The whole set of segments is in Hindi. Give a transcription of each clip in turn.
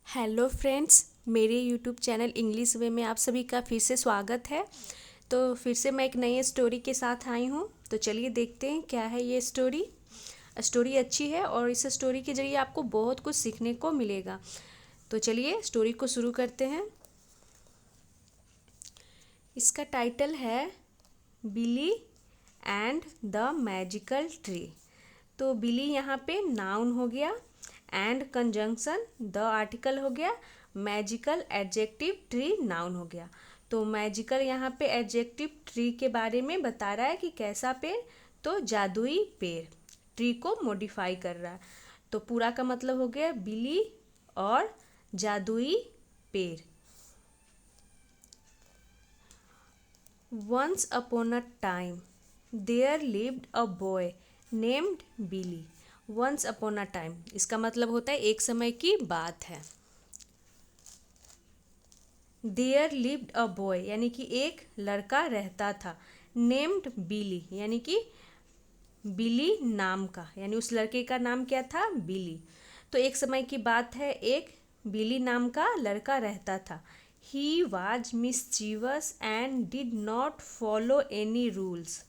हेलो फ्रेंड्स, मेरे यूट्यूब चैनल इंग्लिश वे में आप सभी का फिर से स्वागत है। तो फिर से मैं एक नई स्टोरी के साथ आई हूँ। तो चलिए देखते हैं क्या है ये स्टोरी। स्टोरी अच्छी है और इस स्टोरी के जरिए आपको बहुत कुछ सीखने को मिलेगा। तो चलिए स्टोरी को शुरू करते हैं। इसका टाइटल है बिली एंड द मैजिकल ट्री। तो बिली यहाँ पे नाउन हो गया, एंड कंजंक्शन द आर्टिकल हो गया, मैजिकल एडजेक्टिव, ट्री नाउन हो गया। तो मैजिकल यहाँ पे एडजेक्टिव ट्री के बारे में बता रहा है कि कैसा पेड़, तो जादुई पेड़, ट्री को मॉडिफाई कर रहा है। तो पूरा का मतलब हो गया बिली और जादुई पेड़। Once upon a time, there lived a boy named Billy. Once upon a time इसका मतलब होता है एक समय की बात है। There lived a boy यानी कि एक लड़का रहता था। Named Billy यानी कि बिली नाम का, यानी उस लड़के का नाम क्या था, बिली। तो एक समय की बात है, एक बिली नाम का लड़का रहता था। He was मिसचीवस and did not follow any rules.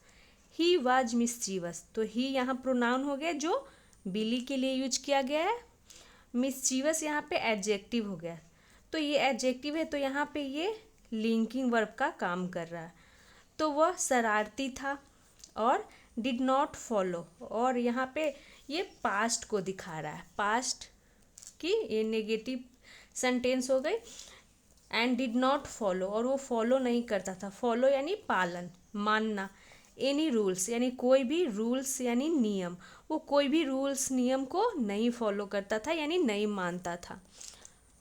He was मिसचीवस, तो ही यहाँ प्रोनाउन हो गया जो बिली के लिए यूज किया गया है। मिसचीवस यहाँ पे एडजेक्टिव हो गया। तो ये एडजेक्टिव है, तो यहाँ पे ये लिंकिंग वर्ब का काम कर रहा है। तो वह शरारती था और डिड नॉट फॉलो, और यहाँ पे ये पास्ट को दिखा रहा है, पास्ट की ये नेगेटिव सेंटेंस हो गई। एंड डिड नॉट फॉलो, और वो फॉलो नहीं करता था। फॉलो यानी पालन, मानना। एनी रूल्स यानी कोई भी रूल्स यानी नियम, वो कोई भी रूल्स नियम को नहीं फॉलो करता था यानी नहीं मानता था।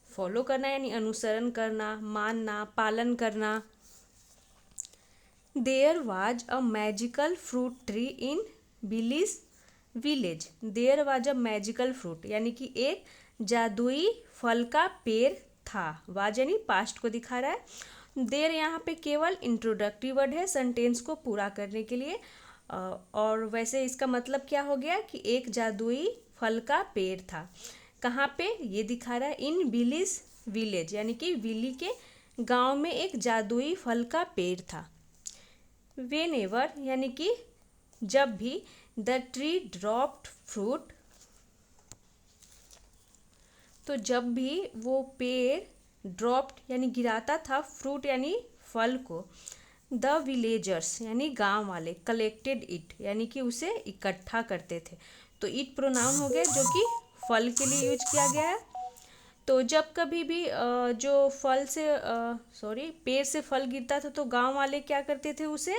फॉलो करना यानी अनुसरण करना, मानना, पालन करना। There was a magical fruit tree in Billy's village. There was a magical fruit यानी कि एक जादुई फल का पेड़ था। वाज यानी पास्ट को दिखा रहा है। देर यहाँ पे केवल इंट्रोडक्टिव वर्ड है सेंटेंस को पूरा करने के लिए। और वैसे इसका मतलब क्या हो गया कि एक जादुई फल का पेड़ था। कहाँ पे ये दिखा रहा है, इन बिलीज विलेज यानी कि बिली के गांव में एक जादुई फल का पेड़ था। वेनेवर यानी कि जब भी, द ट्री ड्रॉप्ड फ्रूट, तो जब भी वो पेड़ ड्रॉप्ड यानी गिराता था, फ्रूट यानी फल को, द विलेजर्स यानी गांव वाले, कलेक्टेड इट यानी कि उसे इकट्ठा करते थे। तो इट प्रोनाउन हो गया जो कि फल के लिए यूज किया गया है। तो जब कभी भी जो फल से पेड़ से फल गिरता था तो गांव वाले क्या करते थे, उसे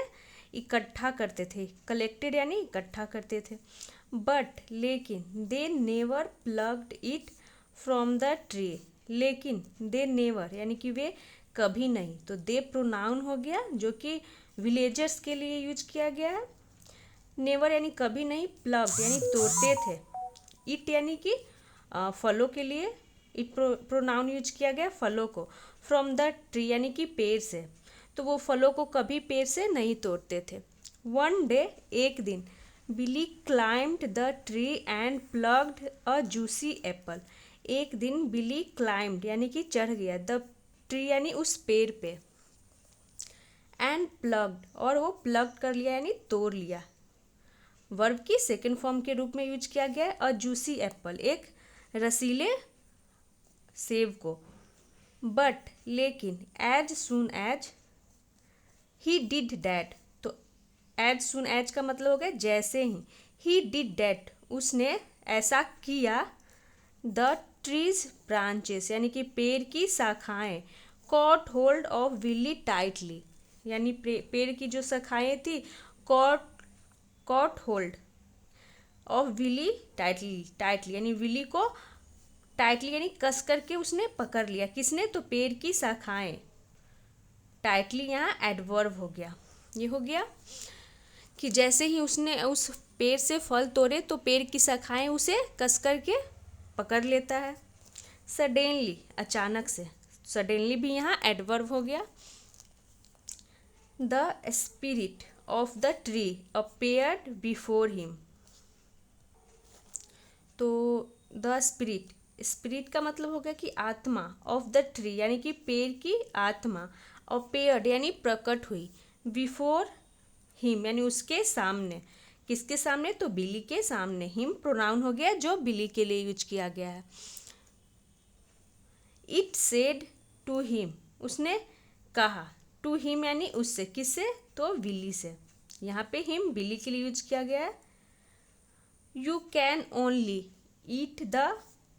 इकट्ठा करते थे। कलेक्टेड यानी इकट्ठा करते थे। बट लेकिन, they never plugged it from the tree, लेकिन दे नेवर यानी कि वे कभी नहीं, तो दे प्रोनाउन हो गया जो कि विलेजर्स के लिए यूज किया गया है। नेवर यानी कभी नहीं, प्लग्ड यानी तोड़ते थे, इट यानी कि फलों के लिए इट प्रोनाउन यूज किया गया फलों को, फ्रॉम द ट्री यानी कि पेड़ से, तो वो फलों को कभी पेड़ से नहीं तोड़ते थे। वन डे एक दिन, Billy climbed the tree and plucked a juicy apple. एक दिन बिली क्लाइम्ड यानी कि चढ़ गया, द ट्री यानी उस पेड़ पे, एंड प्लग्ड और वो प्लग कर लिया यानी तोड़ लिया। वर्ब की सेकेंड फॉर्म के रूप में यूज किया गया है, अ जूसी एप्पल, एक रसीले सेब को। बट लेकिन, as soon as he did that, तो एज सुन एज का मतलब हो गया जैसे ही डिड डैट उसने ऐसा किया, द ट्रीज ब्रांचेस यानी कि पेड़ की शाखाएं, caught hold of Willy tightly यानी पेड़ की जो शाखाएं थी, caught hold of Willy tightly, tightly यानी विली को टाइटली यानी कस करके उसने पकड़ लिया। किसने, तो पेड़ की शाखाएं। टाइटली यहाँ एडवर्ब हो गया। ये हो गया कि जैसे ही उसने उस पेड़ से फल तोड़े तो पेड़ की शाखाएं उसे कस करके पकड़ लेता है। सडेनली अचानक से, सडेनली भी यहाँ एडवर्ब हो गया। The spirit of the tree appeared before him, तो द स्पिरिट, स्पिरिट का मतलब हो गया कि आत्मा, ऑफ द ट्री यानी कि पेड़ की आत्मा, और पेयर्ड यानी प्रकट हुई, बिफोर हिम यानी उसके सामने। किसके सामने? तो बिली के सामने। हिम प्रोनाउन हो गया जो बिली के लिए यूज किया गया है। इट सेड टू हिम, उसने कहा, टू हिम यानी उससे, किससे? तो बिली से। यहाँ पे हिम बिली के लिए यूज किया गया है। You can only eat the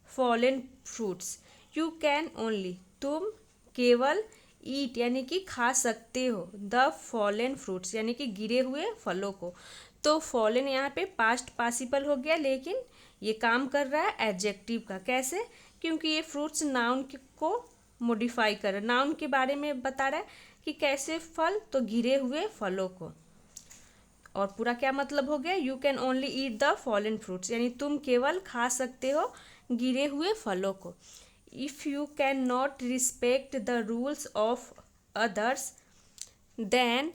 fallen fruits, you can only तुम केवल, ईट यानी कि खा सकते हो, द फॉलन फ्रूट्स यानी कि गिरे हुए फलों को। तो फॉलन यहाँ पे पास्ट पार्टिसिपल हो गया, लेकिन ये काम कर रहा है एडजेक्टिव का। कैसे? क्योंकि ये फ्रूट्स नाउन को मॉडिफाई कर रहा है, नाउन के बारे में बता रहा है कि कैसे फल, तो गिरे हुए फलों को। और पूरा क्या मतलब हो गया? You can only eat the fallen fruits यानी तुम केवल खा सकते हो गिरे हुए फलों को। If you can not respect the rules of others then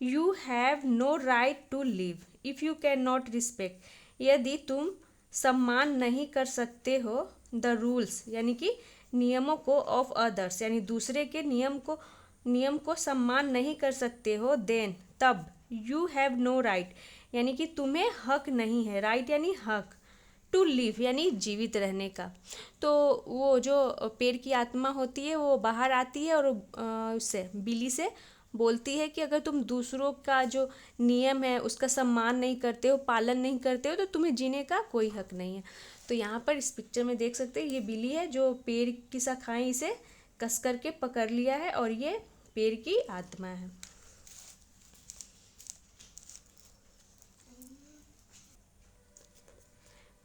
you have no right to live. If you can not respect, यदि तुम सम्मान नहीं कर सकते हो, द रूल्स यानी कि नियमों को, ऑफ अदर्स यानी दूसरे के नियम को सम्मान नहीं कर सकते हो, देन तब, यू हैव नो राइट यानी कि तुम्हें हक नहीं है, राइट यानी हक, टू लिव यानी जीवित रहने का। तो वो जो पेड़ की आत्मा होती है वो बाहर आती है और उससे, बिली से बोलती है कि अगर तुम दूसरों का जो नियम है उसका सम्मान नहीं करते हो, पालन नहीं करते हो, तो तुम्हें जीने का कोई हक नहीं है। तो यहाँ पर इस पिक्चर में देख सकते हैं ये बिली है जो पेड़ की शाखाएं इसे कस करके पकड़ लिया है, और ये पेड़ की आत्मा है।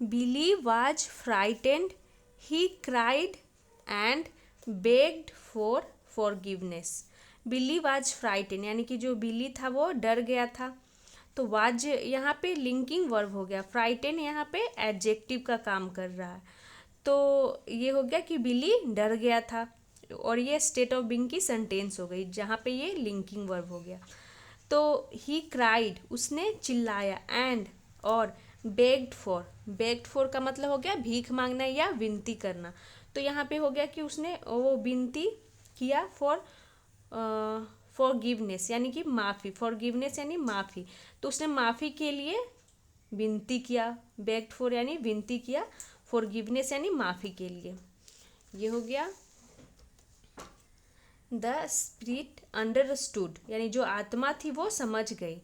Billy was frightened. He cried and begged for forgiveness. बिल्ली वाज फ्राइटेन यानी कि जो बिल्ली था वो डर गया था। तो वाज यहाँ पे लिंकिंग वर्ब हो गया, फ्राइटेन यहाँ पे एडजेक्टिव का काम कर रहा है। तो ये हो गया कि बिल्ली डर गया था, और ये स्टेट ऑफ बीइंग की सेंटेंस हो गई जहाँ पे ये लिंकिंग वर्ब हो गया। तो ही क्राइड उसने चिल्लाया, एंड और बेग्ड फॉर का मतलब हो गया भीख मांगना या विनती करना। तो यहाँ पे हो गया कि उसने वो विनती किया फॉरगिवनेस यानी कि माफ़ी, फॉरगिवनेस यानी माफ़ी। तो उसने माफ़ी के लिए विनती किया, बेग्ड फॉर यानी विनती किया, फॉरगिवनेस यानी माफ़ी के लिए। ये हो गया। द स्पिरिट अंडरस्टूड यानी जो आत्मा थी वो समझ गई,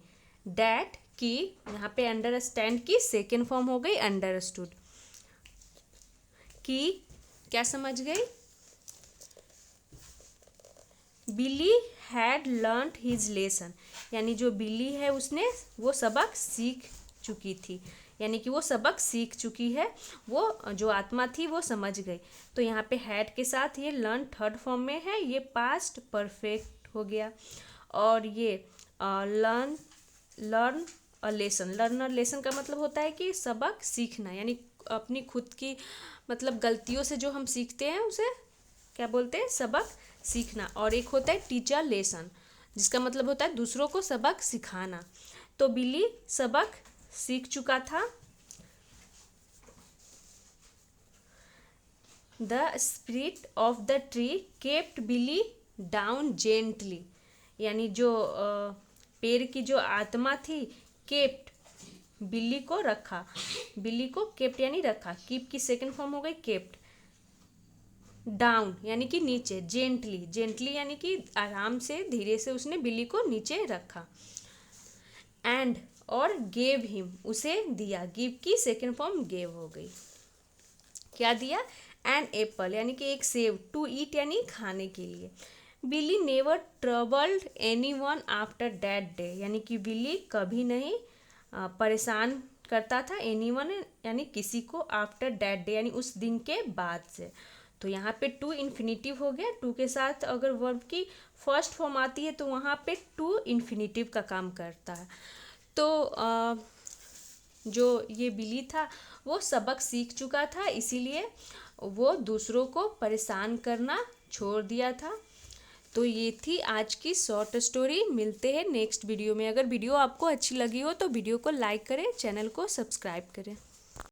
डैट की यहाँ पे अंडरस्टैंड की सेकेंड फॉर्म हो गई अंडरस्टूड, कि क्या समझ गई? बिली हैड लर्न हिज लेसन यानी जो बिली है उसने वो सबक सीख चुकी थी, यानी कि वो सबक सीख चुकी है, वो जो आत्मा थी वो समझ गई। तो यहाँ पे हैड के साथ ये लर्न थर्ड फॉर्म में है, ये पास्ट परफेक्ट हो गया। और ये learn a lesson, learn a lesson का मतलब होता है कि सबक सीखना, यानी अपनी खुद की मतलब गलतियों से जो हम सीखते हैं उसे क्या बोलते हैं? सबक सीखना। और एक होता है टीचर लेसन जिसका मतलब होता है दूसरों को सबक सिखाना। तो बिली सबक सीख चुका था। The spirit of the tree kept Billy down gently यानी जो पेड़ की जो आत्मा थी, केप्ट बिल्ली को रखा, बिल्ली को केप्ट यानी रखा, कीप की सेकंड फॉर्म हो गई केप्ट, डाउन यानी कि नीचे, जेंटली, जेंटली यानी कि आराम से धीरे से उसने बिल्ली को नीचे रखा, एंड और गेव हिम उसे दिया, गिव की सेकंड फॉर्म गेव हो गई। क्या दिया? एन एप्पल यानी कि एक सेब, टू ईट यानी खाने के लिए। बिल्ली never troubled any one after that day यानी कि बिल्ली कभी नहीं परेशान करता था एनी वन यानी किसी को, आफ्टर दैट डे यानी उस दिन के बाद से। तो यहाँ पे टू इन्फिनिटिव हो गया, टू के साथ अगर वर्ब की फर्स्ट फॉर्म आती है तो वहाँ पे टू इन्फिनिटिव का काम करता है। तो जो ये बिल्ली था वो सबक सीख चुका था, इसीलिए वो दूसरों को परेशान करना छोड़ दिया था। तो ये थी आज की शॉर्ट स्टोरी। मिलते हैं नेक्स्ट वीडियो में। अगर वीडियो आपको अच्छी लगी हो तो वीडियो को लाइक करें, चैनल को सब्सक्राइब करें।